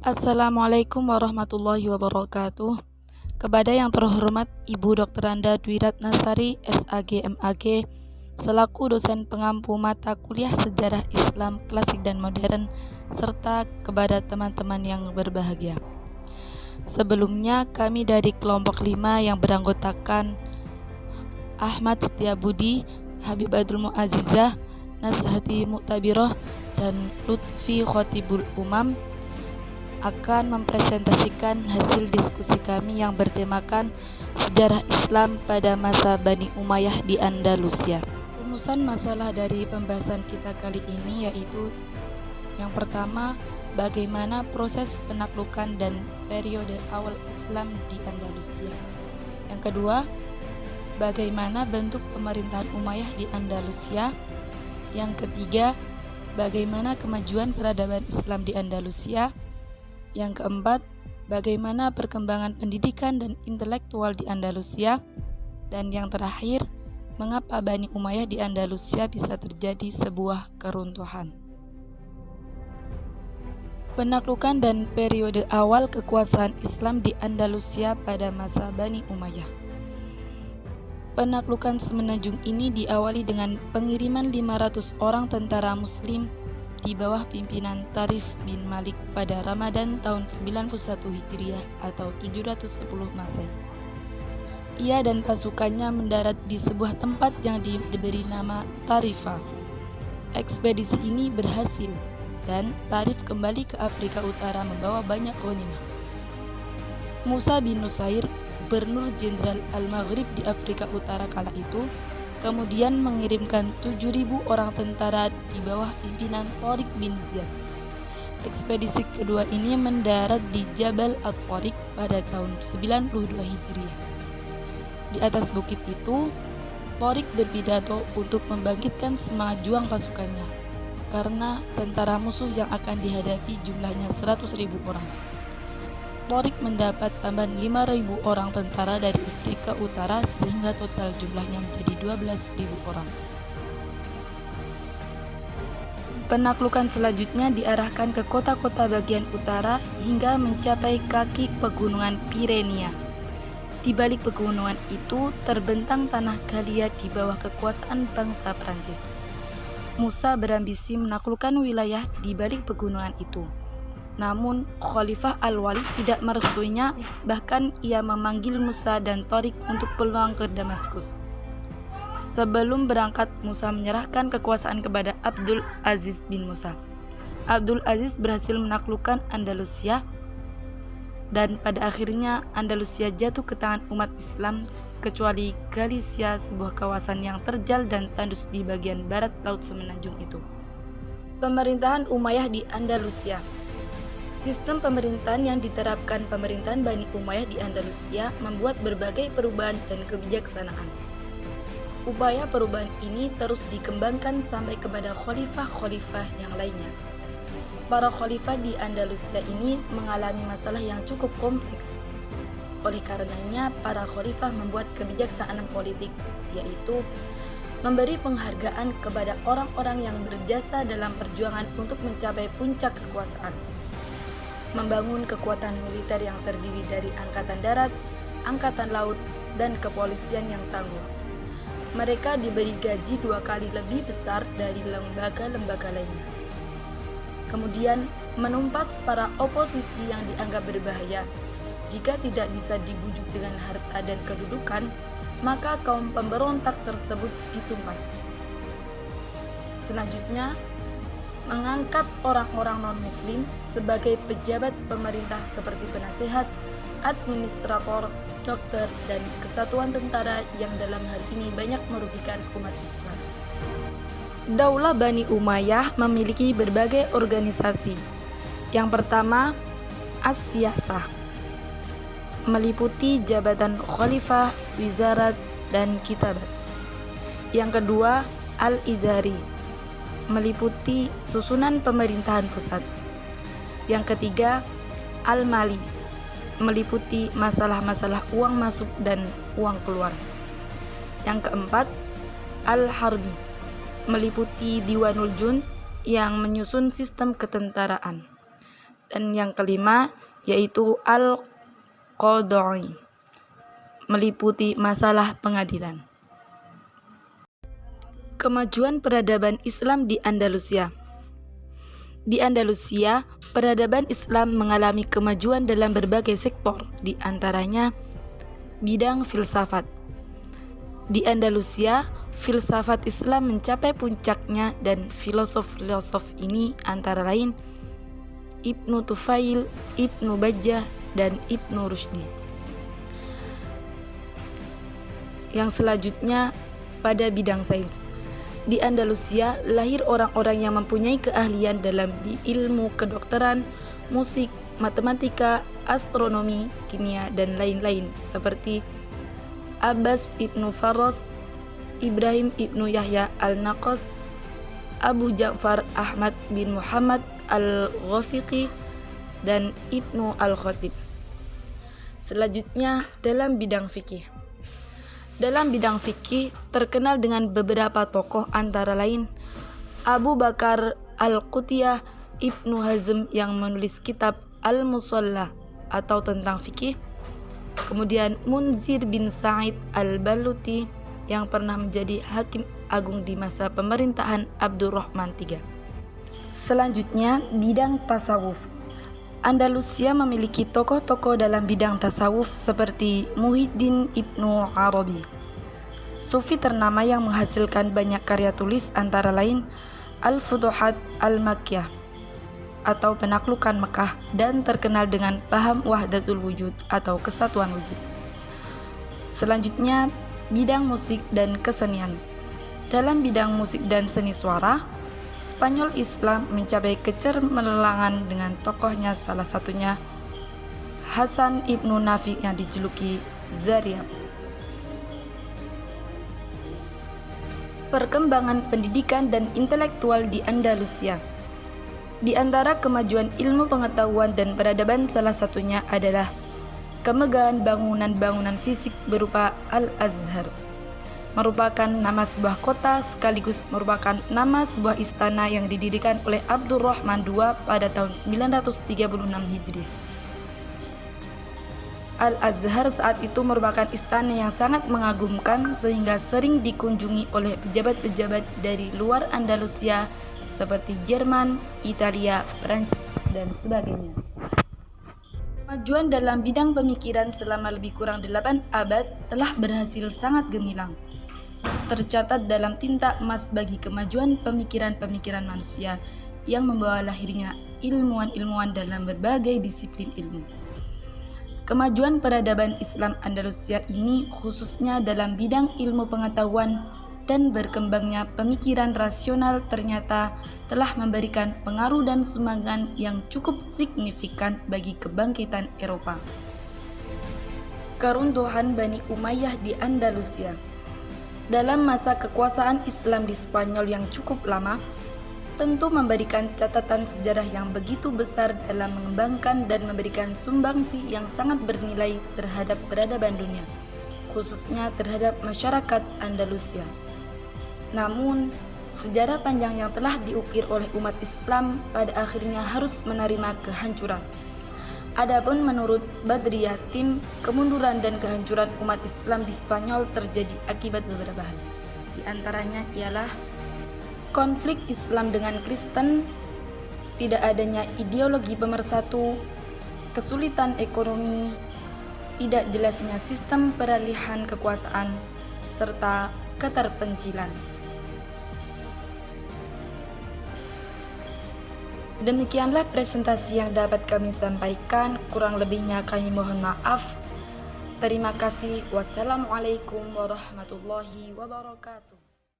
Assalamualaikum warahmatullahi wabarakatuh. Kepada yang terhormat Ibu Dr. Anda Dwi Ratnasari, SAG MAG, selaku dosen pengampu mata kuliah Sejarah Islam Klasik dan Modern, serta kepada teman-teman yang berbahagia. Sebelumnya, kami dari kelompok 5 yang beranggotakan Ahmad Setiabudi, Habib Abdul Mu'azzizah, Nazhati Mu'tabiroh, dan Lutfi Khotibul Umam akan mempresentasikan hasil diskusi kami yang bertemakan sejarah Islam pada masa Bani Umayyah di Andalusia. Rumusan masalah dari pembahasan kita kali ini yaitu yang pertama, bagaimana proses penaklukan dan periode awal Islam di Andalusia. Yang kedua, bagaimana bentuk pemerintahan Umayyah di Andalusia. Yang ketiga, bagaimana kemajuan peradaban Islam di Andalusia. Yang keempat, bagaimana perkembangan pendidikan dan intelektual di Andalusia. Dan yang terakhir, mengapa Bani Umayyah di Andalusia bisa terjadi sebuah keruntuhan. Penaklukan dan periode awal kekuasaan Islam di Andalusia pada masa Bani Umayyah. Penaklukan Semenanjung ini diawali dengan pengiriman 500 orang tentara muslim di bawah pimpinan Tarif bin Malik pada Ramadan tahun 91 Hijriah atau 710 Masehi. Ia dan pasukannya mendarat di sebuah tempat yang diberi nama Tarifa. Ekspedisi ini berhasil dan Tarif kembali ke Afrika Utara membawa banyak ghanimah. Musa bin Nusair, Gubernur Jenderal Al-Maghrib di Afrika Utara kala itu, kemudian mengirimkan 7.000 orang tentara di bawah pimpinan Tariq bin Ziyad. Ekspedisi kedua ini mendarat di Jabal At-Tariq pada tahun 92 Hijriah. Di atas bukit itu, Tariq berpidato untuk membangkitkan semangat juang pasukannya, karena tentara musuh yang akan dihadapi jumlahnya 100.000 orang. Tariq mendapat tambahan 5.000 orang tentara dari Afrika Utara sehingga total jumlahnya menjadi 12.000 orang. Penaklukan selanjutnya diarahkan ke kota-kota bagian utara hingga mencapai kaki pegunungan Pirenia. Di balik pegunungan itu terbentang tanah Galia di bawah kekuasaan bangsa Prancis. Musa berambisi menaklukkan wilayah di balik pegunungan itu. Namun, Khalifah Al-Walid tidak merestuinya, bahkan ia memanggil Musa dan Tariq untuk pulang ke Damaskus. Sebelum berangkat, Musa menyerahkan kekuasaan kepada Abdul Aziz bin Musa. Abdul Aziz berhasil menaklukkan Andalusia, dan pada akhirnya Andalusia jatuh ke tangan umat Islam, kecuali Galicia, sebuah kawasan yang terjal dan tandus di bagian barat Laut Semenanjung itu. Pemerintahan Umayyah di Andalusia. Sistem pemerintahan yang diterapkan pemerintahan Bani Umayyah di Andalusia membuat berbagai perubahan dan kebijaksanaan. Upaya perubahan ini terus dikembangkan sampai kepada khalifah-khalifah yang lainnya. Para khalifah di Andalusia ini mengalami masalah yang cukup kompleks. Oleh karenanya, para khalifah membuat kebijaksanaan politik, yaitu memberi penghargaan kepada orang-orang yang berjasa dalam perjuangan untuk mencapai puncak kekuasaan, membangun kekuatan militer yang terdiri dari angkatan darat, angkatan laut, dan kepolisian yang tangguh. Mereka diberi gaji 2 kali lebih besar dari lembaga-lembaga lainnya. Kemudian, menumpas para oposisi yang dianggap berbahaya. Jika tidak bisa dibujuk dengan harta dan kedudukan, maka kaum pemberontak tersebut ditumpas. Selanjutnya, mengangkat orang-orang non-muslim sebagai pejabat pemerintah seperti penasehat, administrator, dokter, dan kesatuan tentara yang dalam hal ini banyak merugikan umat Islam. Daulah Bani Umayyah memiliki berbagai organisasi. Yang pertama, As-Siyasah, meliputi jabatan khalifah, wizarat, dan kitabat. Yang kedua, Al-Idari, meliputi susunan pemerintahan pusat. Yang ketiga, Al-Mali, meliputi masalah-masalah uang masuk dan uang keluar. Yang keempat, Al-Harbi, meliputi Diwanul Jund yang menyusun sistem ketentaraan. Dan yang kelima yaitu al-qadai, meliputi masalah pengadilan. Kemajuan peradaban Islam di Andalusia. Di Andalusia, peradaban Islam mengalami kemajuan dalam berbagai sektor, di antaranya bidang filsafat. Di Andalusia, filsafat Islam mencapai puncaknya dan filosof-filosof ini antara lain Ibnu Tufail, Ibnu Bajjah, dan Ibnu Rushdi. Yang selanjutnya pada bidang sains. Di Andalusia lahir orang-orang yang mempunyai keahlian dalam ilmu kedokteran, musik, matematika, astronomi, kimia, dan lain-lain seperti Abbas Ibnu Faros, Ibrahim Ibnu Yahya Al-Naqas, Abu Ja'far Ahmad bin Muhammad Al-Ghafiqi, dan Ibnu Al-Khatib. Selanjutnya dalam bidang fikih. Dalam bidang fikih terkenal dengan beberapa tokoh antara lain Abu Bakar Al-Qutiyah, Ibnu Hazm yang menulis kitab Al-Musalla atau tentang fikih, kemudian Munzir bin Sa'id Al-Baluti yang pernah menjadi hakim agung di masa pemerintahan Abdurrahman III. Selanjutnya, bidang tasawuf. Andalusia memiliki tokoh-tokoh dalam bidang tasawuf seperti Muhyiddin Ibnu Arabi, sufi ternama yang menghasilkan banyak karya tulis antara lain Al-Futuhat Al-Makkiyah atau penaklukan Mekah dan terkenal dengan paham wahdatul wujud atau kesatuan wujud. Selanjutnya, bidang musik dan kesenian. Dalam bidang musik dan seni suara, Spanyol Islam mencapai kecermelangan dengan tokohnya, salah satunya Hasan Ibnu Nafi yang dijuluki Zariab. Perkembangan pendidikan dan intelektual di Andalusia. Di antara kemajuan ilmu pengetahuan dan peradaban salah satunya adalah kemegahan bangunan-bangunan fisik berupa Al-Azhar, merupakan nama sebuah kota sekaligus merupakan nama sebuah istana yang didirikan oleh Abdurrahman II pada tahun 936 Hijriah. Al-Azhar saat itu merupakan istana yang sangat mengagumkan sehingga sering dikunjungi oleh pejabat-pejabat dari luar Andalusia seperti Jerman, Italia, Prancis, dan sebagainya. Kemajuan dalam bidang pemikiran selama lebih kurang 8 abad telah berhasil sangat gemilang. Tercatat dalam tinta emas bagi kemajuan pemikiran-pemikiran manusia yang membawa lahirnya ilmuwan-ilmuwan dalam berbagai disiplin ilmu. Kemajuan peradaban Islam Andalusia ini khususnya dalam bidang ilmu pengetahuan dan berkembangnya pemikiran rasional ternyata telah memberikan pengaruh dan sumbangan yang cukup signifikan bagi kebangkitan Eropa. Keruntuhan Bani Umayyah di Andalusia. Dalam masa kekuasaan Islam di Spanyol yang cukup lama, tentu memberikan catatan sejarah yang begitu besar dalam mengembangkan dan memberikan sumbangsih yang sangat bernilai terhadap peradaban dunia, khususnya terhadap masyarakat Andalusia. Namun, sejarah panjang yang telah diukir oleh umat Islam pada akhirnya harus menerima kehancuran. Adapun menurut Badri Yatim, kemunduran dan kehancuran umat Islam di Spanyol terjadi akibat beberapa hal. Di antaranya ialah konflik Islam dengan Kristen, tidak adanya ideologi pemersatu, kesulitan ekonomi, tidak jelasnya sistem peralihan kekuasaan, serta keterpencilan. Demikianlah presentasi yang dapat kami sampaikan, kurang lebihnya kami mohon maaf. Terima kasih. Wassalamualaikum warahmatullahi wabarakatuh.